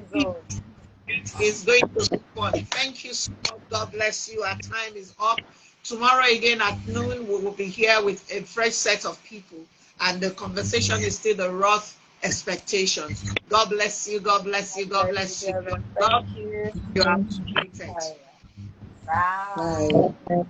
It's going to be fun. Thank you so much. God bless you. Our time is up. Tomorrow again at noon, we will be here with a fresh set of people. And the conversation is still the ROTH expectations. God bless you. God bless you. God bless you. God, you are appreciated. Bye. Bye.